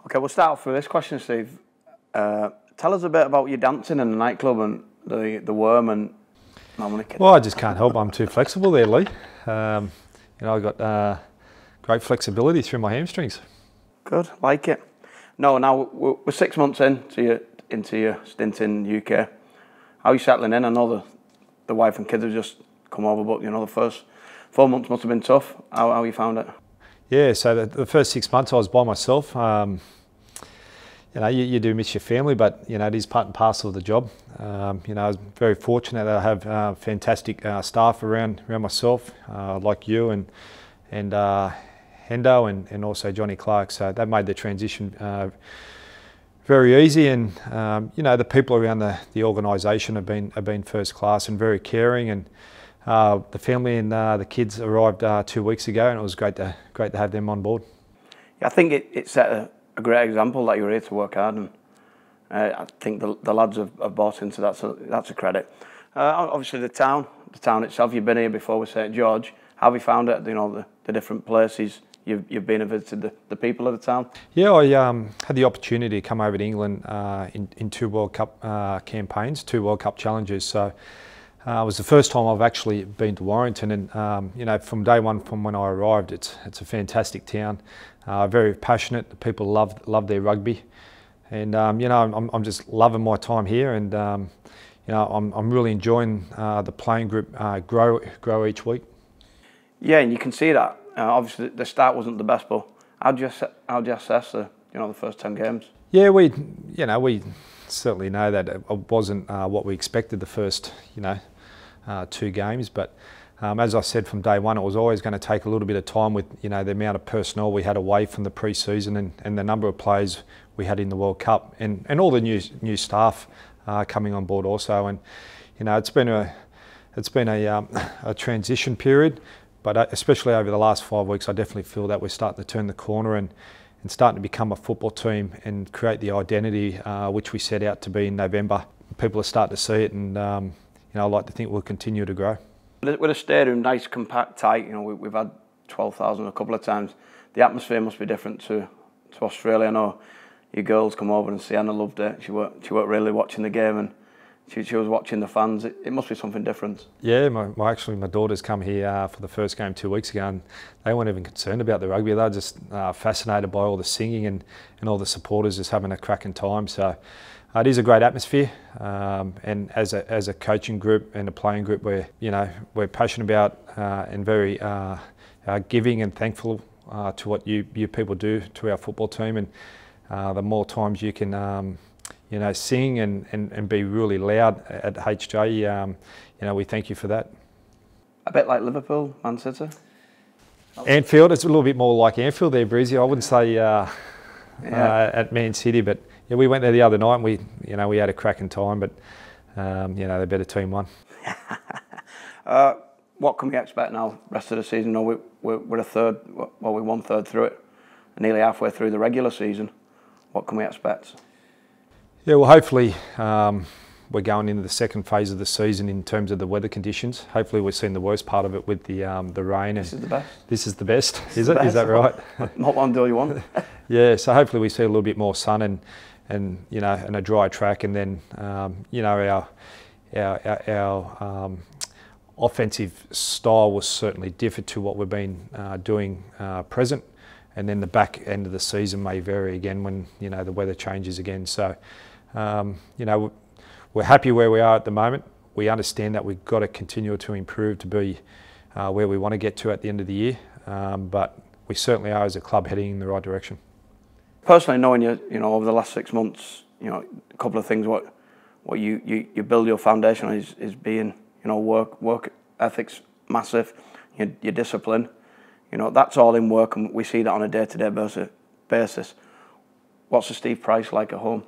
Okay, we'll start off with this question, Steve. Tell us a bit about your dancing in the nightclub and the worm and... Well, I just can't help. I'm too flexible there, Lee. I've got great flexibility through my hamstrings. Good, like it. No, now we're 6 months into your stint in the UK. How are you settling in? I know the wife and kids have just come over, but the first 4 months must have been tough. How you found it? Yeah, so the first 6 months I was by myself. You do miss your family, but it is part and parcel of the job. I was very fortunate that I have fantastic staff around myself, like you and Hendo and also Johnny Clark. So that made the transition very easy. And the people around the organisation have been first class and very caring. And the family and the kids arrived 2 weeks ago, and it was great to have them on board. Yeah, I think it set a great example that you were here to work hard, and I think the lads have bought into that, so that's a credit. Obviously the town itself, you've been here before with St George. How have you found it, the different places you've been and visited the people of the town? Yeah, I had the opportunity to come over to England in 2 World Cup campaigns, 2 World Cup challenges. So it was the first time I've actually been to Warrington, and from day one, from when I arrived, it's a fantastic town, very passionate. The people love their rugby, and I'm just loving my time here, and I'm really enjoying the playing group grow each week. Yeah, and you can see that. Obviously, the start wasn't the best, but how'd you assess the first 10 games? Yeah, we certainly know that it wasn't what we expected the first 2 games, but as I said from day one, it was always going to take a little bit of time with the amount of personnel we had away from the pre-season and the number of players we had in the World Cup and all the new staff coming on board also. And it's been a transition period, but especially over the last 5 weeks, I definitely feel that we're starting to turn the corner and starting to become a football team and create the identity which we set out to be in November. People are starting to see it, and I'd like to think we'll continue to grow. With a stadium nice, compact, tight, we've had 12,000 a couple of times. The atmosphere must be different to Australia. I know your girls come over and Sienna loved it. She weren't really watching the game, and she was watching the fans. It must be something different. Yeah, my daughters come here for the first game 2 weeks ago, and they weren't even concerned about the rugby. They were just fascinated by all the singing and all the supporters just having a cracking time. So it is a great atmosphere, and as a coaching group and a playing group, we're passionate about and very giving and thankful to what you people do to our football team. And the more times you can sing and be really loud at HJ, we thank you for that. A bit like Liverpool, Man City? Anfield, it's a little bit more like Anfield there, Briersy. I wouldn't say at Man City, but yeah, we went there the other night and we had a cracking time, but the better team won. What can we expect now, rest of the season? We're we're 1/3 through it, nearly halfway through the regular season. What can we expect? Yeah, well, hopefully we're going into the second phase of the season in terms of the weather conditions. Hopefully we've seen the worst part of it with the rain. This is the best. This is the best, is it? Is that right? Not one do you want. Yeah, so hopefully we see a little bit more sun and a dry track, and then our offensive style will certainly differ to what we've been doing present. And then the back end of the season may vary again when the weather changes again. So we're happy where we are at the moment. We understand that we've got to continue to improve to be where we want to get to at the end of the year, but we certainly are as a club heading in the right direction. Personally, knowing you, over the last 6 months, a couple of things what you build your foundation on is being, work ethics massive, your discipline. That's all in work, and we see that on a day-to-day basis. What's the Steve Price like at home?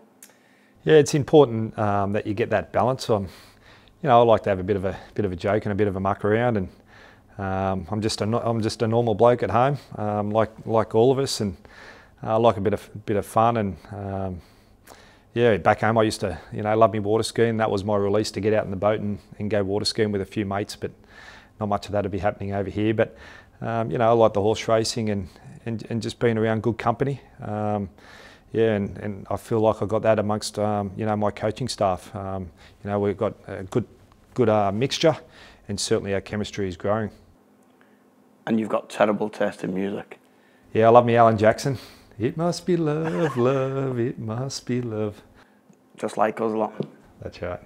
Yeah, it's important that you get that balance on. I like to have a bit of a joke and a bit of a muck around, and I'm just a normal bloke at home, like all of us, and I like a bit of fun. And yeah, back home I used to love me water skiing. That was my release to get out in the boat and go water skiing with a few mates, but not much of that would be happening over here. But I like the horse racing and just being around good company. yeah, and I feel like I got that amongst you know, my coaching staff. You know, we've got a good mixture, and certainly our chemistry is growing. And you've got terrible taste in music. Yeah, I love me Alan Jackson. It must be love, love, it must be love. Just like us a lot. That's right.